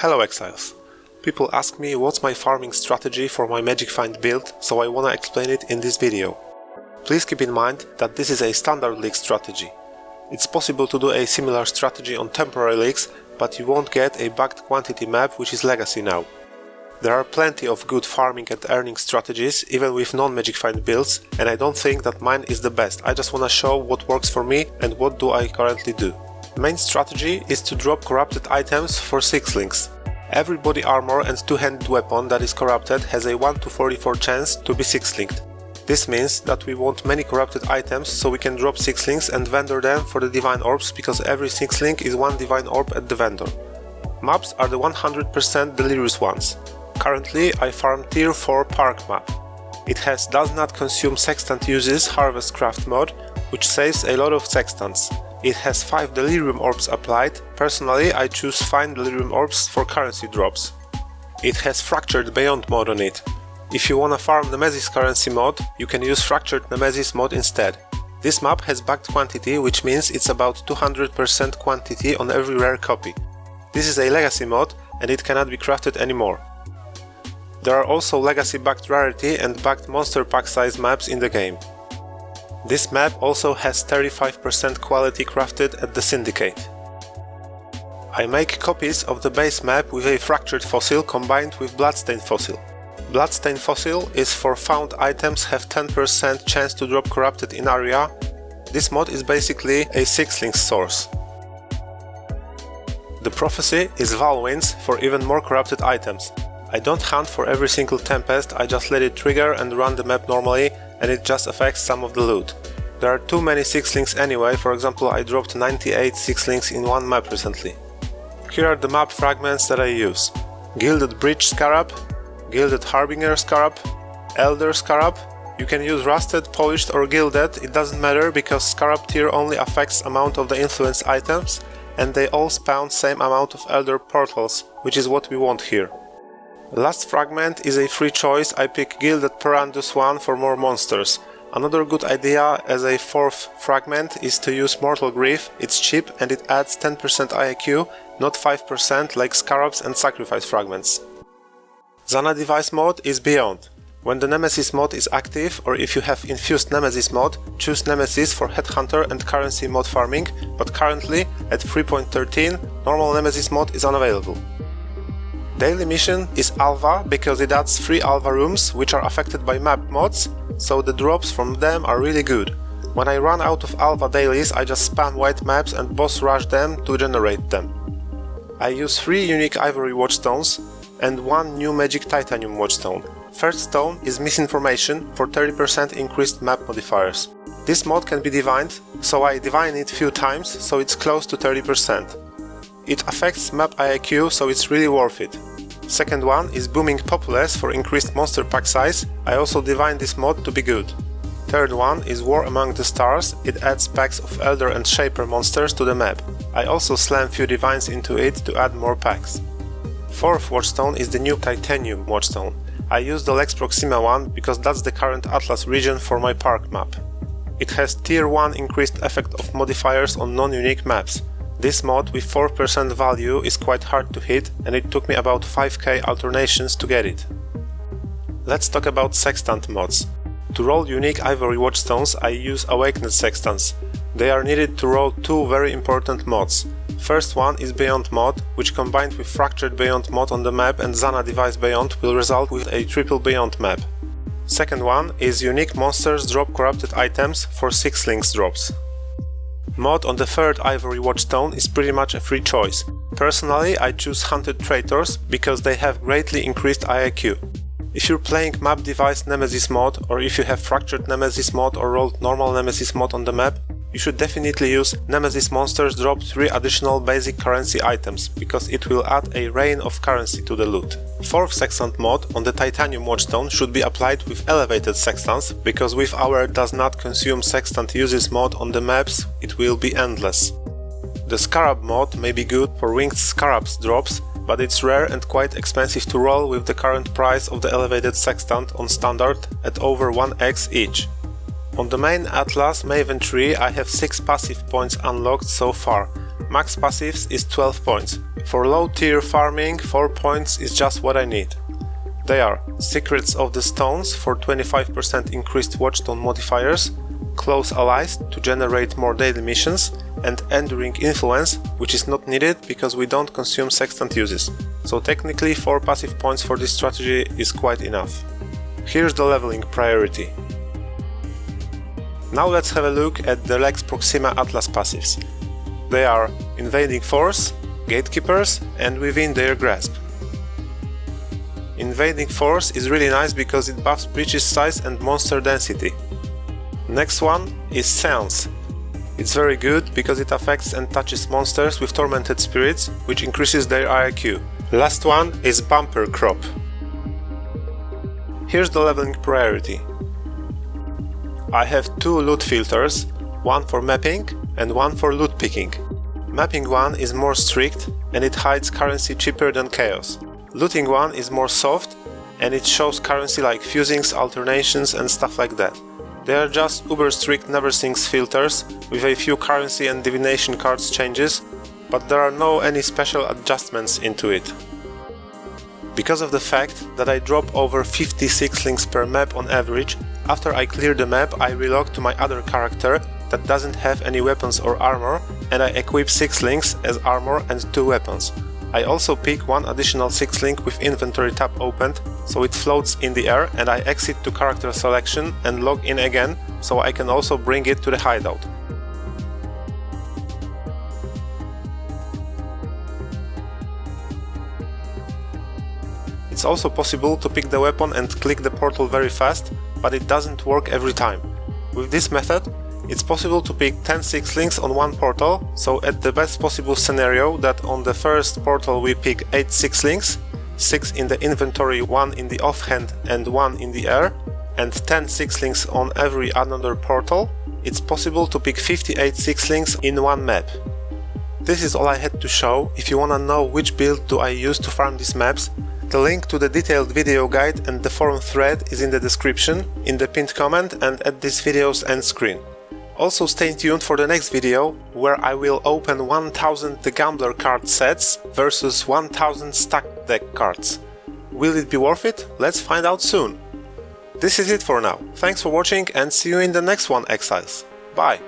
Hello Exiles! People ask me what's my farming strategy for my Magic Find build, so I wanna explain it in this video. Please keep in mind that this is a standard league strategy. It's possible to do a similar strategy on temporary leagues, but you won't get a backed quantity map which is legacy now. There are plenty of good farming and earning strategies even with non-Magic Find builds, and I don't think that mine is the best. I just wanna show what works for me and what do I currently do. Main strategy is to drop corrupted items for 6 links. Every body armor and two-handed weapon that is corrupted has a 1 to 44 chance to be 6 linked. This means that we want many corrupted items so we can drop 6 links and vendor them for the divine orbs, because every 6 link is 1 divine orb at the vendor. Maps are the 100% delirious ones. Currently I farm tier 4 park map. It does not consume Sextant uses Harvest Craft mod, which saves a lot of Sextants. It has 5 delirium orbs applied. Personally I choose 5 delirium orbs for currency drops. It has Fractured Beyond mod on it. If you wanna farm Nemesis currency mod, you can use Fractured Nemesis mod instead. This map has backed quantity, which means it's about 200% quantity on every rare copy. This is a legacy mod and it cannot be crafted anymore. There are also legacy backed rarity and backed monster pack size maps in the game. This map also has 35% quality crafted at the Syndicate. I make copies of the base map with a Fractured Fossil combined with Bloodstained Fossil. Bloodstained Fossil is for found items have 10% chance to drop corrupted in area. This mod is basically a 6 links source. The Prophecy is Valwinds for even more corrupted items. I don't hunt for every single Tempest, I just let it trigger and run the map normally, and it just affects some of the loot. There are too many 6 links anyway. For example, I dropped 98 6 links in one map recently. Here are the map fragments that I use. Gilded Bridge Scarab, Gilded Harbinger Scarab, Elder Scarab. You can use Rusted, Polished or Gilded, it doesn't matter because Scarab tier only affects amount of the influence items, and they all spawn same amount of Elder Portals, which is what we want here. The last fragment is a free choice. I pick Gilded Perandus 1 for more monsters. Another good idea as a 4th fragment is to use Mortal Grief. It's cheap and it adds 10% IQ, not 5% like Scarabs and Sacrifice fragments. Zana Device mod is Beyond. When the Nemesis mod is active, or if you have infused Nemesis mod, choose Nemesis for Headhunter and currency mod farming, but currently at 3.13 normal Nemesis mod is unavailable. Daily mission is Alva because it adds 3 Alva rooms which are affected by map mods, so the drops from them are really good. When I run out of Alva dailies, I just spam white maps and boss rush them to generate them. I use 3 unique Ivory Watchstones and 1 new Magic Titanium Watchstone. First stone is Misinformation for 30% increased map modifiers. This mod can be divined, so I divine it few times, so it's close to 30%. It affects map IQ, so it's really worth it. Second one is Booming Populace for increased monster pack size. I also divine this mod to be good. Third one is War Among the Stars. It adds packs of Elder and Shaper monsters to the map. I also slam few divines into it to add more packs. Fourth Watchstone is the new Titanium Watchstone. I use the Lex Proxima one because that's the current Atlas region for my park map. It has tier 1 increased effect of modifiers on non-unique maps. This mod with 4% value is quite hard to hit, and it took me about 5k alternations to get it. Let's talk about Sextant mods. To roll unique Ivory Watchstones I use Awakened Sextants. They are needed to roll 2 very important mods. First one is Beyond mod, which combined with Fractured Beyond mod on the map and Zana Device Beyond will result with a triple Beyond map. Second one is Unique Monsters drop corrupted items for 6 links drops. Mod on the 3rd Ivory Watchstone is pretty much a free choice. Personally I choose Hunted Traitors because they have greatly increased IQ. If you're playing Map Device Nemesis mod, or if you have Fractured Nemesis mod or rolled normal Nemesis mod on the map, you should definitely use Nemesis Monsters drop 3 additional basic currency items, because it will add a rain of currency to the loot. 4th Sextant mod on the Titanium Watchstone should be applied with elevated Sextants, because with our does not consume Sextant uses mod on the maps it will be endless. The Scarab mod may be good for Winged Scarabs drops, but it's rare and quite expensive to roll with the current price of the elevated Sextant on standard at over 1x each. On the main Atlas Maven tree I have 6 passive points unlocked so far. max passives is 12 points. For low tier farming, 4 points is just what I need. They are Secrets of the Stones for 25% increased Watchstone modifiers, Close Allies to generate more daily missions, and Enduring Influence, which is not needed because we don't consume Sextant uses. So technically 4 passive points for this strategy is quite enough. Here's the leveling priority. Now let's have a look at the Lex Proxima Atlas passives. They are Invading Force, Gatekeepers, and Within Their Grasp. Invading Force is really nice because it buffs breaches size and monster density. Next one is Seance. It's very good because it affects and touches monsters with tormented spirits, which increases their IQ. Last one is Bumper Crop. Here's the leveling priority. I have 2 loot filters, one for mapping and one for loot picking. Mapping one is more strict and it hides currency cheaper than Chaos. Looting one is more soft and it shows currency like fusings, alternations and stuff like that. They are just uber strict never-sinks filters with a few currency and divination cards changes, but there are no any special adjustments into it. Because of the fact that I drop over 56 links per map on average, after I clear the map I relog to my other character that doesn't have any weapons or armor and I equip 6 links as armor and 2 weapons. I also pick one additional 6 link with inventory tab opened, so it floats in the air and I exit to character selection and log in again, so I can also bring it to the hideout. It's also possible to pick the weapon and click the portal very fast, but it doesn't work every time. With this method, it's possible to pick 10 6 links on one portal, so at the best possible scenario that on the first portal we pick 8 6 links, 6 in the inventory, 1 in the offhand and 1 in the air, and 10 6 links on every another portal, it's possible to pick 58 6 links in one map. This is all I had to show. If you wanna know which build do I use to farm these maps, the link to the detailed video guide and the forum thread is in the description, in the pinned comment and at this video's end screen. Also stay tuned for the next video, where I will open 1000 The Gambler card sets versus 1000 stacked deck cards. Will it be worth it? Let's find out soon! This is it for now. Thanks for watching and see you in the next one, Exiles. Bye!